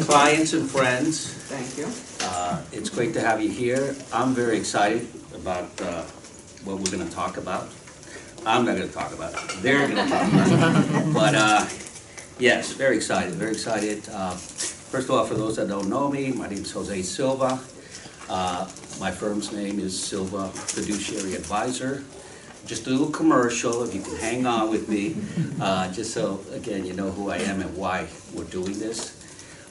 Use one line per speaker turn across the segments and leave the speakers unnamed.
clients and friends.
Thank you.
It's great to have you here. I'm very excited about what we're going to talk about. I'm not going to talk about it. They're going to talk about it. But yes, very excited, very excited. First of all, for those that don't know me, my name is Jose Silva. My firm's name is Silva Fiduciary Advisor. Just a little commercial, if you can hang on with me, just so, again, you know who I am and why we're doing this.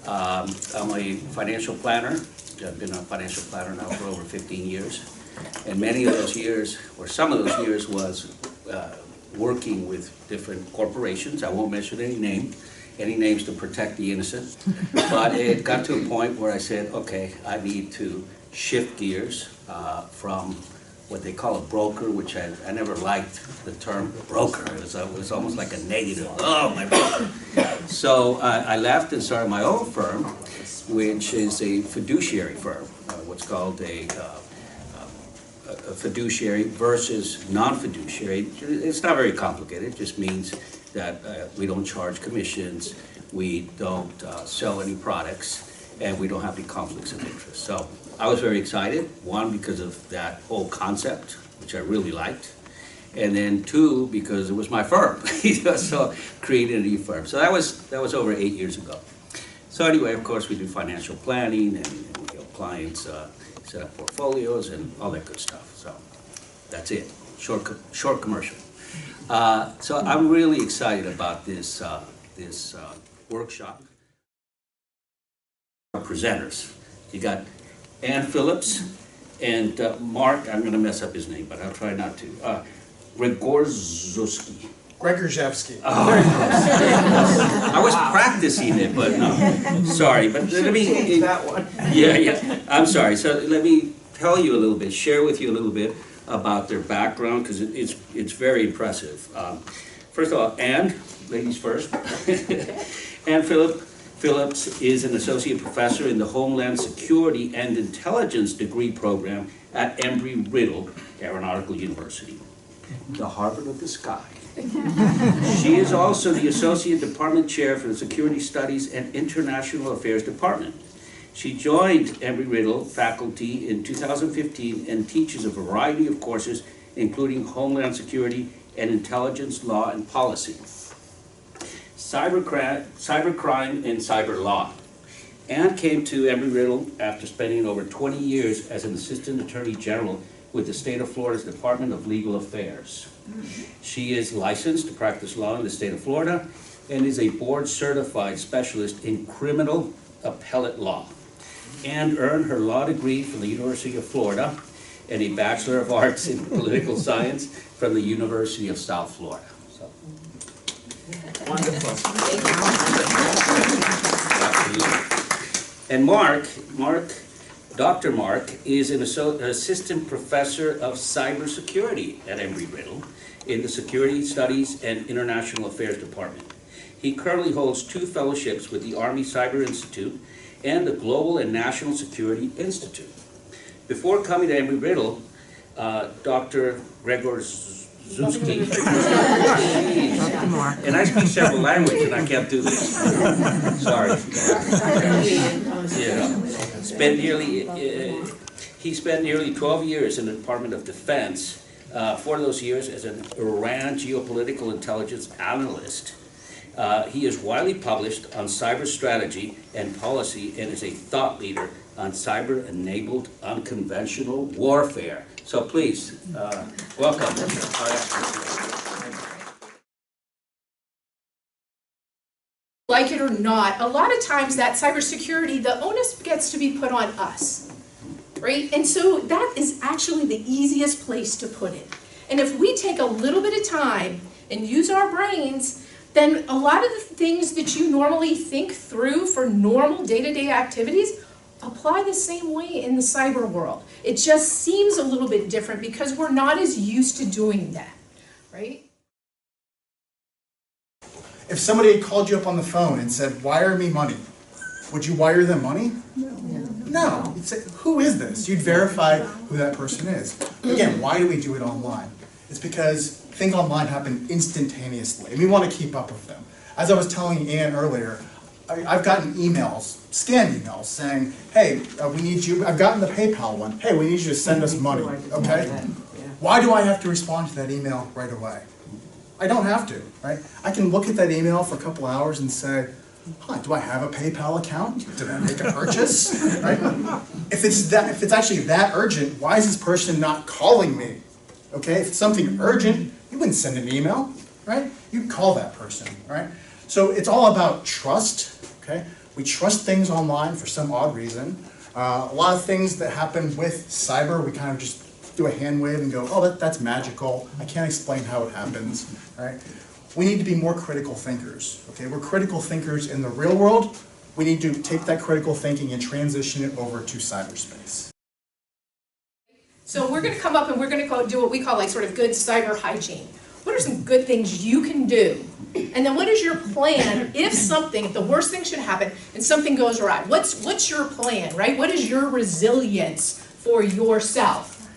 I'm a financial planner. I've been a financial planner now for over 15 years. And many of those years, or some of those years, was working with different corporations. I won't mention any names to protect the innocent. But it got to a point where I said, okay, I need to shift gears from what they call a broker, which I never liked the term broker. It was almost like a negative. Oh, my broker. So I left and started my own firm, which is a fiduciary firm, what's called a fiduciary versus non-fiduciary. It's not very complicated. It just means that we don't charge commissions, we don't sell any products, and we don't have any conflicts of interest. So I was very excited, one, because of that whole concept, which I really liked, and then two, because it was my firm. So created a new firm. So that was over 8 years ago. So anyway, of course, we do financial planning and clients set up portfolios and all that good stuff. So that's it. Short commercial. So I'm really excited about this workshop. Our presenters. You got Ann Phillips and Mark, I'm going to mess up his name, but I'll try not to. Gregorczewski. Oh, I was practicing it, but no. Sorry, but let me.
That one.
Yeah. I'm sorry. So let me tell you a little bit, share with you a little bit about their background, because it's very impressive. First of all, Ann, ladies first. Ann Phillips is an associate professor in the Homeland Security and Intelligence degree program at Embry-Riddle Aeronautical University, the Harvard of the sky. She is also the associate department chair for the Security Studies and International Affairs Department. She joined Embry-Riddle faculty in 2015 and teaches a variety of courses, including Homeland Security and Intelligence Law and Policy, cybercrime and cyber law. Ann came to Embry-Riddle after spending over 20 years as an assistant attorney general with the state of Florida's Department of Legal Affairs. She is licensed to practice law in the state of Florida and is a board certified specialist in criminal appellate law, and earned her law degree from the University of Florida and a Bachelor of Arts in Political Science from the University of South Florida. So.
Wonderful.
And Dr. Mark is an assistant professor of cybersecurity at Embry-Riddle in the Security Studies and International Affairs Department. He currently holds 2 fellowships with the Army Cyber Institute and the Global and National Security Institute. Before coming to Embry-Riddle, Dr. Gregorczewski, and I speak several languages and I can't do this. Sorry. Yeah. He spent nearly 12 years in the Department of Defense, 4 of those years as an Iran geopolitical intelligence analyst. He is widely published on cyber strategy and policy and is a thought leader on cyber-enabled unconventional warfare. So please, welcome.
Like it or not, a lot of times that cybersecurity, the onus gets to be put on us, right? And so that is actually the easiest place to put it. And if we take a little bit of time and use our brains, then a lot of the things that you normally think through for normal day-to-day activities apply the same way in the cyber world. It just seems a little bit different because we're not as used to doing that, right?
If somebody had called you up on the phone and said, wire me money, would you wire them money? No. You'd say, who is this? You'd verify who that person is. Again, why do we do it online? It's because things online happen instantaneously, and we want to keep up with them. As I was telling Ann earlier, I've gotten emails, scam emails, saying, hey, we need you, I've gotten the PayPal one, hey, we need you to send us money, okay? Why do I have to respond to that email right away? I don't have to, right? I can look at that email for a couple hours and say, huh, do I have a PayPal account? Did I make a purchase? Right? If it's actually that urgent, why is this person not calling me? Okay, if it's something urgent, you wouldn't send an email, right? You'd call that person, right? So it's all about trust, okay? We trust things online for some odd reason. A lot of things that happen with cyber, we kind of just do a hand wave and go, oh, that's magical. I can't explain how it happens, right? We need to be more critical thinkers, okay? We're critical thinkers in the real world. We need to take that critical thinking and transition it over to cyberspace.
So we're gonna come up and we're gonna do what we call like sort of good cyber hygiene. What are some good things you can do? And then what is your plan if the worst thing should happen and something goes awry? What's your plan, right? What is your resilience for yourself?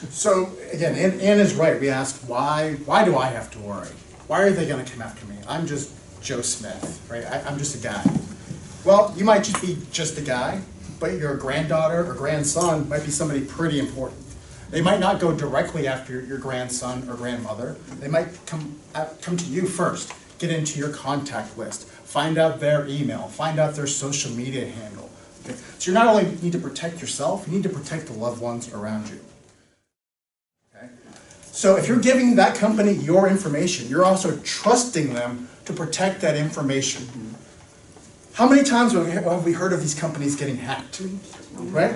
So again, Ann is right. We ask, why do I have to worry? Why are they gonna come after me? I'm just Joe Smith, right? I'm just a guy. Well, you might just be just a guy, but your granddaughter or grandson might be somebody pretty important. They might not go directly after your grandson or grandmother. They might come to you first, get into your contact list, find out their email, find out their social media handle. Okay? So you not only need to protect yourself, you need to protect the loved ones around you. Okay? So if you're giving that company your information, you're also trusting them to protect that information. How many times have we heard of these companies getting hacked? Right?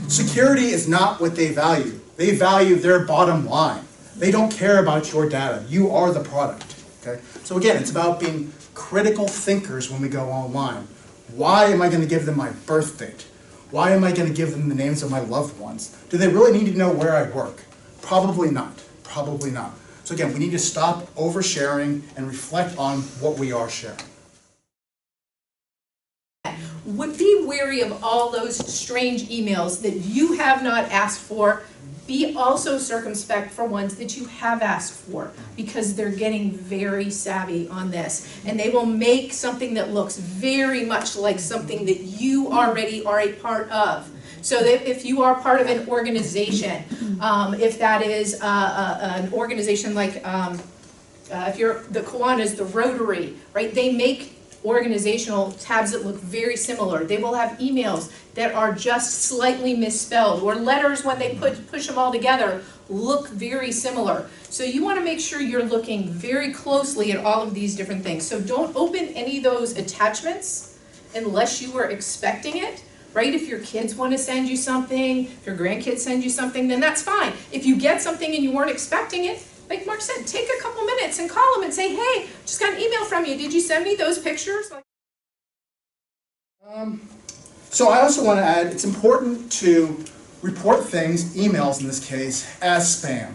Security is not what they value. They value their bottom line. They don't care about your data. You are the product. Okay? So again, it's about being critical thinkers when we go online. Why am I going to give them my birth date? Why am I going to give them the names of my loved ones? Do they really need to know where I work? Probably not. Probably not. So again, we need to stop oversharing and reflect on what we are sharing.
Be wary of all those strange emails that you have not asked for. Be also circumspect for ones that you have asked for, because they're getting very savvy on this. And they will make something that looks very much like something that you already are a part of. So that if you are part of an organization, if that is an organization like, if you're the Kiwanis, the Rotary, right? They make organizational tabs that look very similar. They will have emails that are just slightly misspelled, or letters when they push them all together look very similar. So you want to make sure you're looking very closely at all of these different things. So don't open any of those attachments unless you were expecting it, right? If your kids want to send you something, if your grandkids send you something, then that's fine. If you get something and you weren't expecting it, like Mark said, take a couple minutes and call them and say, hey, just got an email from you. Did you send me those pictures?
So I also want to add, it's important to report things, emails in this case, as spam.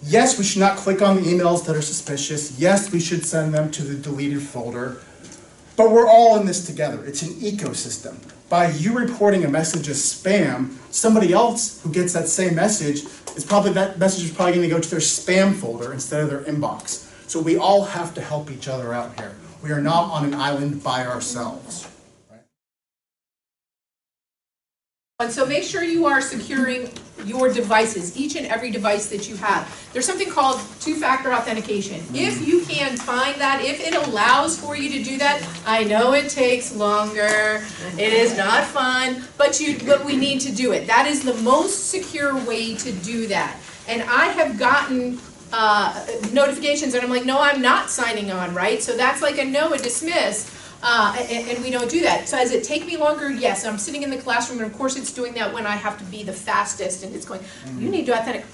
Yes, we should not click on the emails that are suspicious. Yes, we should send them to the deleted folder. But we're all in this together. It's an ecosystem. By you reporting a message as spam, somebody else who gets that same message, that message is probably going to go to their spam folder instead of their inbox. So we all have to help each other out here. We are not on an island by ourselves. Right?
And so make sure you are securing your devices, each and every device that you have. There's something called two-factor authentication. If you can find that, if it allows for you to do that, I know it takes longer, it is not fun, but we need to do it. That is the most secure way to do that. And I have gotten notifications and I'm like, no, I'm not signing on, right? So that's like a no, a dismiss. And we don't do that. So does it take me longer? Yes, I'm sitting in the classroom, and of course it's doing that when I have to be the fastest, and it's going, you need to authenticate,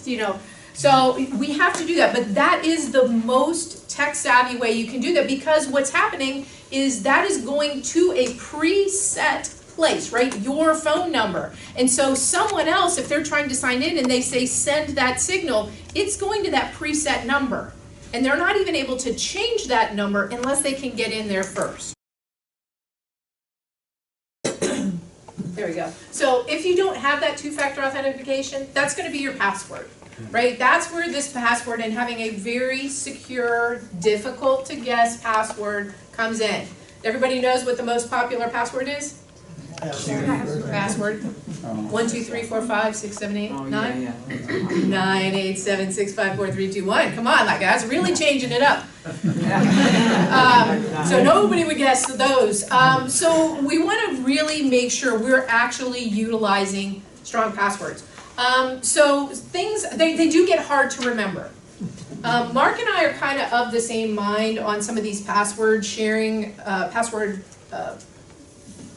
you know. So we have to do that, but that is the most tech-savvy way you can do that, because what's happening is that is going to a preset place, right? Your phone number. And so someone else, if they're trying to sign in and they say send that signal, it's going to that preset number. And they're not even able to change that number unless they can get in there first. There we go. So if you don't have that two-factor authentication, that's going to be your password. right? That's where this password and having a very secure, difficult to guess password comes in. Everybody knows what the most popular password is? Password. 1, 2, 3, 4, 5, 6, 7, 8, 9. 9, 8, 7, 6, 5, 4, 3, 2, 1. Come on, my guys, really changing it up. So nobody would guess those. So we want to really make sure we're actually utilizing strong passwords. So things, they do get hard to remember. Mark and I are kind of the same mind on some of these password sharing, password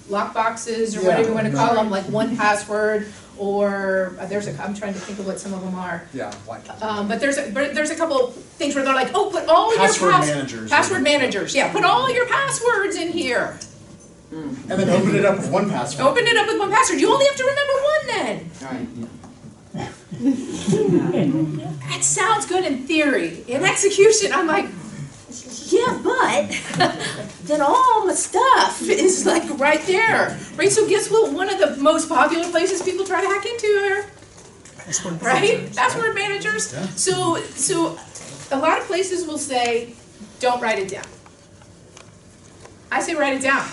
lockboxes or whatever you want to call them, like 1Password, or I'm trying to think of what some of them are.
Yeah, like.
But there's a couple things where they're like, oh, put all
Password
your
managers.
Password managers, yeah, put all your passwords in here.
And then open it up with 1Password.
Open it up with 1Password. You only have to remember one then. That sounds good in theory. In execution, I'm like, yeah, but then all my stuff is like right there, right? So guess what? One of the most popular places people try to hack into are, right? Password managers.
Yeah.
So a lot of places will say, don't write it down. I say write it down.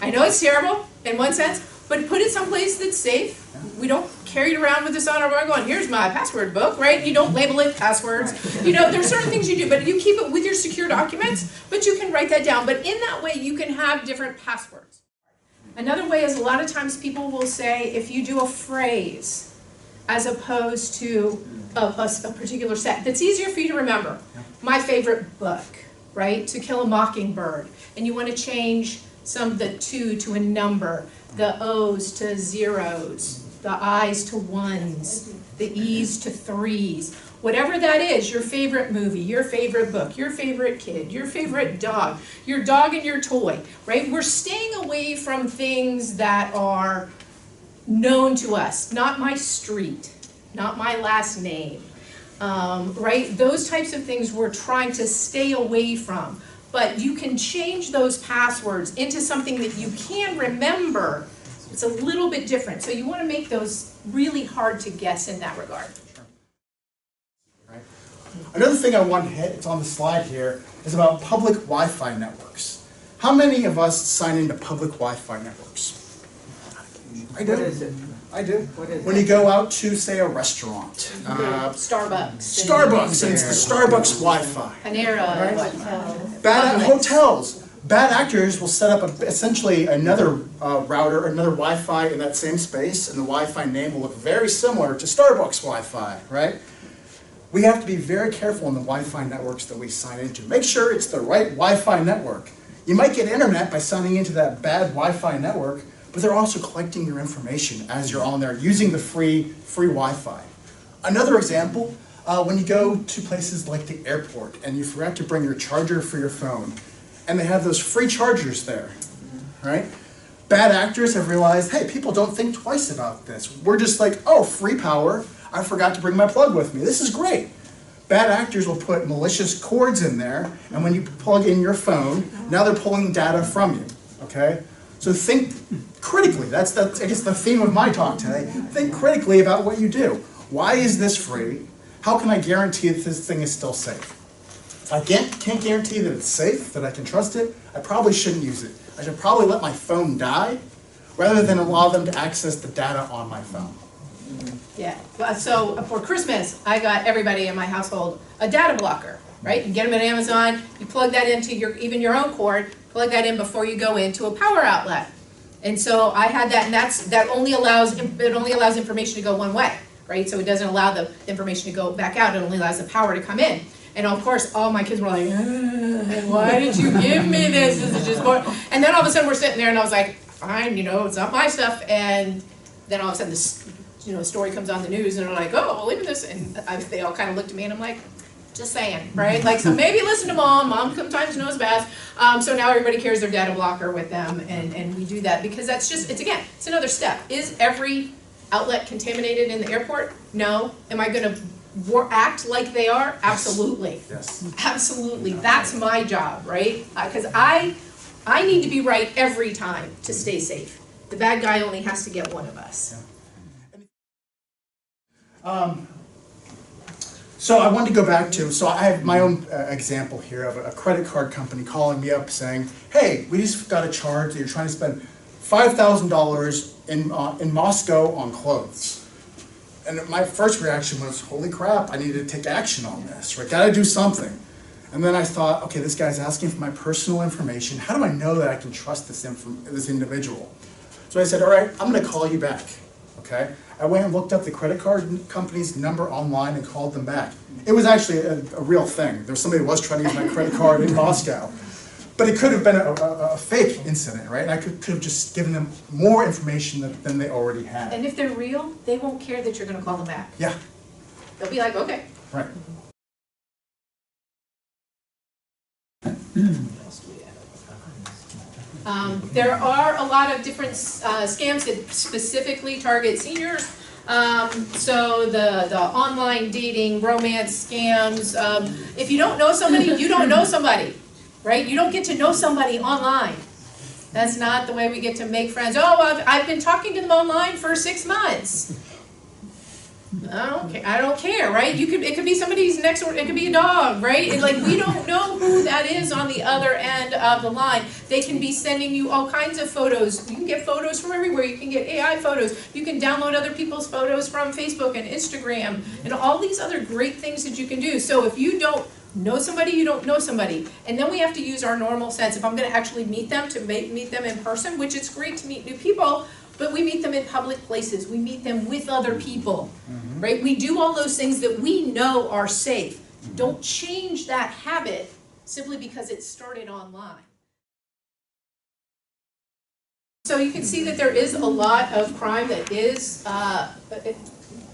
I know it's terrible in one sense, but put it someplace that's safe. We don't carry it around with us on our bar going, here's my password book, right? You don't label it passwords. You know, there's certain things you do, but you keep it with your secure documents, but you can write that down. But in that way, you can have different passwords. Another way is a lot of times people will say, if you do a phrase as opposed to a particular set, that's easier for you to remember. My favorite book, right? To Kill a Mockingbird. And you want to change the 2 to a number, the O's to zeros, the I's to ones, the E's to threes. Whatever that is, your favorite movie, your favorite book, your favorite kid, your favorite dog, your dog and your toy, right? We're staying away from things that are known to us, not my street, not my last name, right? Those types of things we're trying to stay away from. But you can change those passwords into something that you can remember. It's a little bit different. So you want to make those really hard to guess in that regard.
Right. Another thing I want to hit, it's on the slide here, is about public Wi-Fi networks. How many of us sign into public Wi-Fi networks? I do.
What is it?
I do.
What is
When you go out to, say, a restaurant.
Starbucks.
Starbucks, and it's the Starbucks Wi-Fi.
Panera.
Bad hotels. Bad actors will set up essentially another router, another Wi-Fi in that same space, and the Wi-Fi name will look very similar to Starbucks Wi-Fi, right? We have to be very careful in the Wi-Fi networks that we sign into. Make sure it's the right Wi-Fi network. You might get internet by signing into that bad Wi-Fi network, but they're also collecting your information as you're on there using the free Wi-Fi. Another example, when you go to places like the airport and you forgot to bring your charger for your phone, and they have those free chargers there, right? Bad actors have realized, hey, people don't think twice about this. We're just like, oh, free power, I forgot to bring my plug with me. This is great. Bad actors will put malicious cords in there, and when you plug in your phone, now they're pulling data from you, okay? So think critically. That's I guess the theme of my talk today. Think critically about what you do. Why is this free? How can I guarantee that this thing is still safe? If I can't guarantee that it's safe, that I can trust it, I probably shouldn't use it. I should probably let my phone die rather than allow them to access the data on my phone.
Yeah, well, so for Christmas, I got everybody in my household a data blocker, right? You get them at Amazon, you plug that into even your own cord, plug that in before you go into a power outlet. And so I had that, and that only allows information to go one way, right? So it doesn't allow the information to go back out, it only allows the power to come in. And of course, all my kids were like, why did you give me this? This is just boring. And then all of a sudden we're sitting there and I was like, fine, it's not my stuff. And then all of a sudden this, story comes on the news and they're like, oh, well, look at this. And they all kind of looked at me and I'm like, just saying, right? Like, so maybe listen to mom. Mom sometimes knows best. So now everybody carries their data blocker with them and we do that because that's just, it's another step. Is every outlet contaminated in the airport? No. Am I going to act like they are? Absolutely.
Yes.
Absolutely. That's my job, right? Because I need to be right every time to stay safe. The bad guy only has to get one of us.
Yeah. So I wanted to go back to, so I have my own example here of a credit card company calling me up saying, hey, we just got a charge that you're trying to spend $5,000 in Moscow on clothes. And my first reaction was, holy crap, I need to take action on this, right? Gotta do something. And then I thought, okay, this guy's asking for my personal information. How do I know that I can trust this individual? So I said, all right, I'm gonna call you back, okay? I went and looked up the credit card company's number online and called them back. It was actually a real thing. There was somebody who was trying to use my credit card in Moscow. But it could have been a fake incident, right? And I could have just given them more information than they already had.
And if they're real, they won't care that you're gonna call them back.
Yeah,
They'll be like, okay.
right.
There are a lot of different scams that specifically target seniors. So the online dating, romance scams. If you don't know somebody, you don't know somebody, right? You don't get to know somebody online. That's not the way we get to make friends. Oh, I've been talking to them online for 6 months. I don't care, right? It could be somebody's next door, it could be a dog, right? And like, we don't know who that is on the other end of the line. They can be sending you all kinds of photos. You can get photos from everywhere. You can get AI photos. You can download other people's photos from Facebook and Instagram and all these other great things that you can do. So if you don't know somebody, you don't know somebody. And then we have to use our normal sense. If I'm going to actually meet them, to meet them in person, which it's great to meet new people, but we meet them in public places. We meet them with other people, right? We do all those things that we know are safe. Don't change that habit simply because it started online. So you can see that there is a lot of crime that is,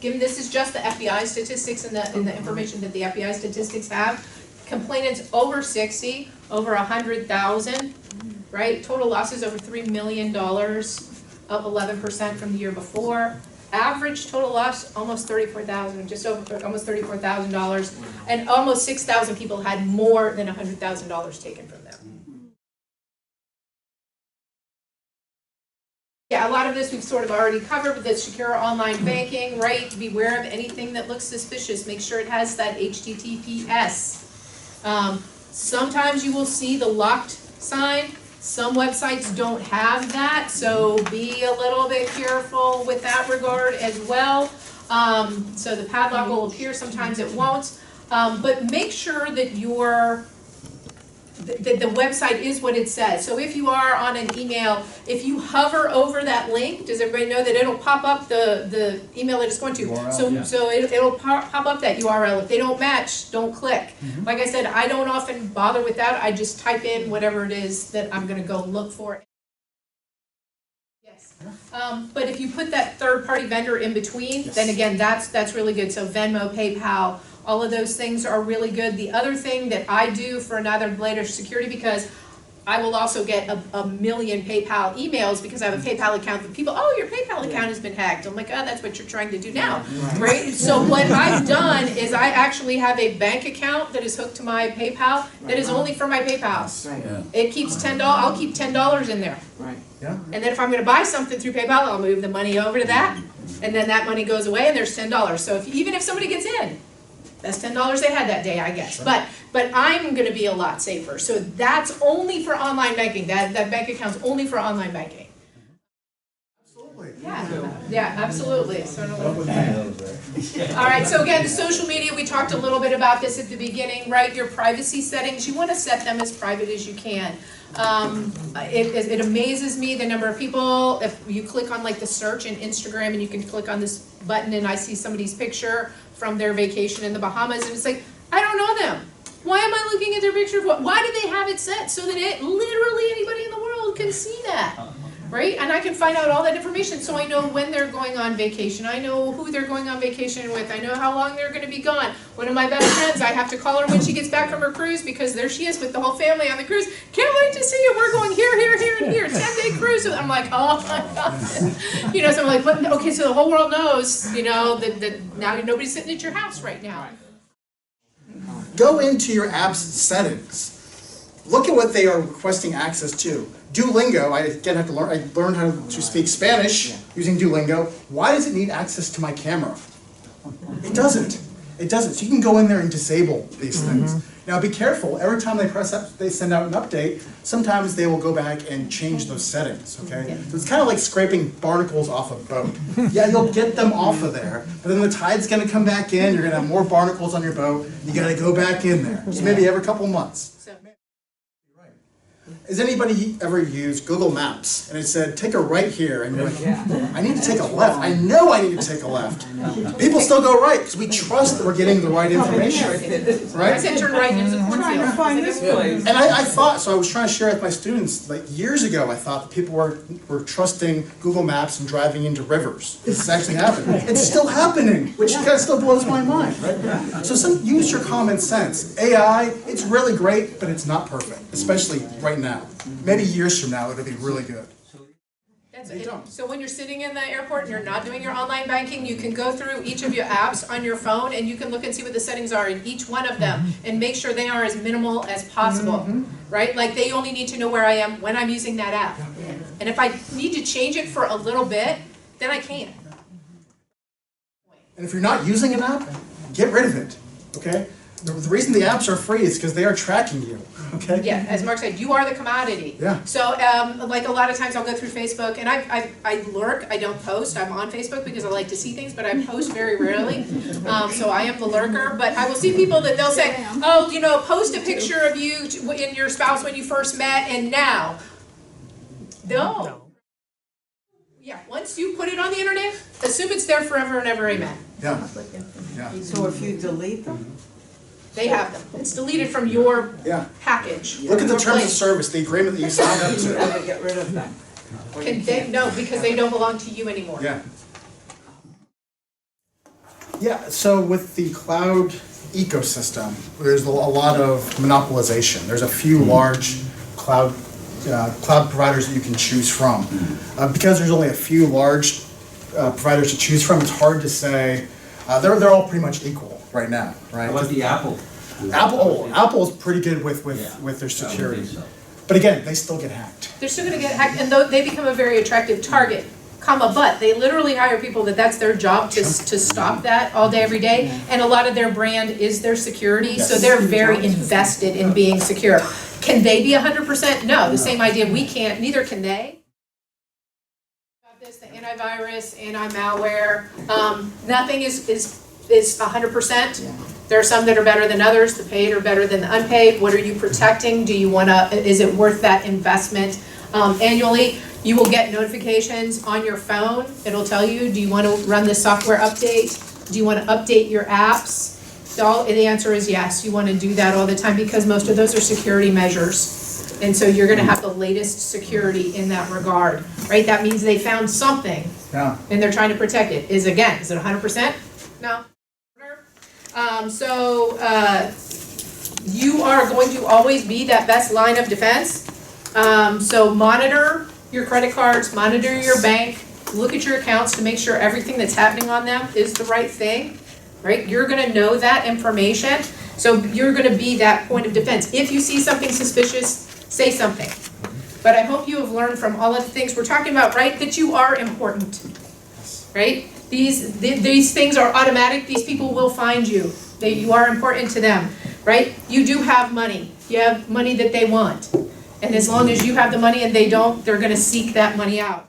given this is just the FBI statistics and the information that the FBI statistics have, complainants over 60, over 100,000, right? Total losses over $3 million. Up 11% from the year before. Average total loss, almost $34,000, just over almost $34,000, and almost 6,000 people had more than $100,000 taken from them. Yeah, a lot of this we've sort of already covered with the secure online banking, right? Beware of anything that looks suspicious. Make sure it has that HTTPS. Sometimes you will see the locked sign. Some websites don't have that, so be a little bit careful with that regard as well. So the padlock will appear, sometimes it won't. But make sure that the website is what it says. So if you are on an email, if you hover over that link, does everybody know that it'll pop up the email that it's going to?
URL,
So it'll pop up that URL. If they don't match, don't click. Like I said, I don't often bother with that. I just type in whatever it is that I'm going to go look for. Yes. But if you put that third-party vendor in between, then again, that's really good. So Venmo, PayPal, all of those things are really good. The other thing that I do for another layer of security, because I will also get a million PayPal emails because I have a PayPal account that people, oh, your PayPal account has been hacked. I'm like, oh, that's what you're trying to do now, right? So what I've done is I actually have a bank account that is hooked to my PayPal that is only for my PayPal.
Right.
It keeps $10, I'll keep $10 in there.
Right.
Yeah.
And then if I'm going to buy something through PayPal, I'll move the money over to that, and then that money goes away and there's $10. So even if somebody gets in, that's $10 they had that day, I guess.
Sure.
But I'm going to be a lot safer. So that's only for online banking. That bank account's only for online banking.
Absolutely.
Yeah, absolutely. So all right, so again, social media, we talked a little bit about this at the beginning, right? Your privacy settings, you want to set them as private as you can. It amazes me the number of people, if you click on like the search in Instagram and you can click on this button and I see somebody's picture from their vacation in the Bahamas and it's like, I don't know them. Why am I looking at their picture? Why do they have it set so that literally anybody in the world can see that? Right? And I can find out all that information so I know when they're going on vacation. I know who they're going on vacation with. I know how long they're going to be gone. One of my best friends, I have to call her when she gets back from her cruise because there she is with the whole family on the cruise. Can't wait to see you. We're going here, here, here, and here. 10-day cruise. And I'm like, oh my God. You know, so I'm like, but, okay, so the whole world knows, you know, that now nobody's sitting at your house right now.
Go into your app's settings. Look at what they are requesting access to. Duolingo, I learned how to speak Spanish using Duolingo. Why does it need access to my camera? It doesn't. It doesn't. So you can go in there and disable these things. Now be careful. Every time they send out an update, sometimes they will go back and change those settings. Okay. So it's kind of like scraping barnacles off a boat. Yeah, you'll get them off of there, but then the tide's going to come back in. You're going to have more barnacles on your boat. You got to go back in there. So maybe every couple months. Has anybody ever used Google Maps and it said, take a right here, and you're like, I need to take a left. I know I need to take a left. People still go right because we trust that we're getting the right information. Right?
I said turn right into the cornfield.
And I thought, so I was trying to share with my students, like years ago, I thought that people were trusting Google Maps and driving into rivers. This is actually happening. It's still happening, which kind of still blows my mind, right? So use your common sense. AI, it's really great, but it's not perfect, especially right now. Maybe years from now, it'll be really good.
So when you're sitting in the airport and you're not doing your online banking, you can go through each of your apps on your phone and you can look and see what the settings are in each one of them and make sure they are as minimal as possible, right? Like they only need to know where I am when I'm using that app. And if I need to change it for a little bit, then I can.
And if you're not using an app, get rid of it, okay? The reason the apps are free is because they are tracking you, okay?
Yeah, as Mark said, you are the commodity.
Yeah.
So, like a lot of times I'll go through Facebook, and I lurk, I don't post. I'm on Facebook because I like to see things, but I post very rarely. So I am the lurker, but I will see people that they'll say, oh, you know, post a picture of you and your spouse when you first met, and now. No. Yeah, once you put it on the internet, assume it's there forever and ever, amen.
Yeah.
So if you delete them?
They have them. It's deleted from your package.
Look at the terms of service, the agreement that you signed up
You
to.
gotta get rid of them.
No, because they don't belong to you anymore.
Yeah. Yeah, so with the cloud ecosystem, there's a lot of monopolization. There's a few large cloud providers that you can choose from. Because there's only a few large providers to choose from, it's hard to say, they're all pretty much equal right now, right?
How about the Apple?
Apple is pretty good with their security. But again, they still get hacked.
They're still going to get hacked, and though they become a very attractive target, but they literally hire people that's their job to stop that all day, every day, and a lot of their brand is their security, so they're very invested in being secure. Can they be 100%? No, the same idea, we can't, neither can they. The antivirus, anti-malware, nothing is 100%. There are some that are better than others. The paid are better than the unpaid. What are you protecting? Do you want to? Is it worth that investment? Annually, you will get notifications on your phone. It'll tell you, do you want to run the software update? Do you want to update your apps? The answer is yes. You want to do that all the time because most of those are security measures. And so you're going to have the latest security in that regard, right? That means they found something and they're trying to protect it. Is it 100%? No. You are going to always be that best line of defense. So monitor your credit cards, monitor your bank, look at your accounts to make sure everything that's happening on them is the right thing, right? You're going to know that information. So you're going to be that point of defense. If you see something suspicious, say something. But I hope you have learned from all of the things we're talking about, right, that you are important, right? These things are automatic. These people will find you. You are important to them, right? You do have money. You have money that they want. And as long as you have the money and they don't, they're going to seek that money out.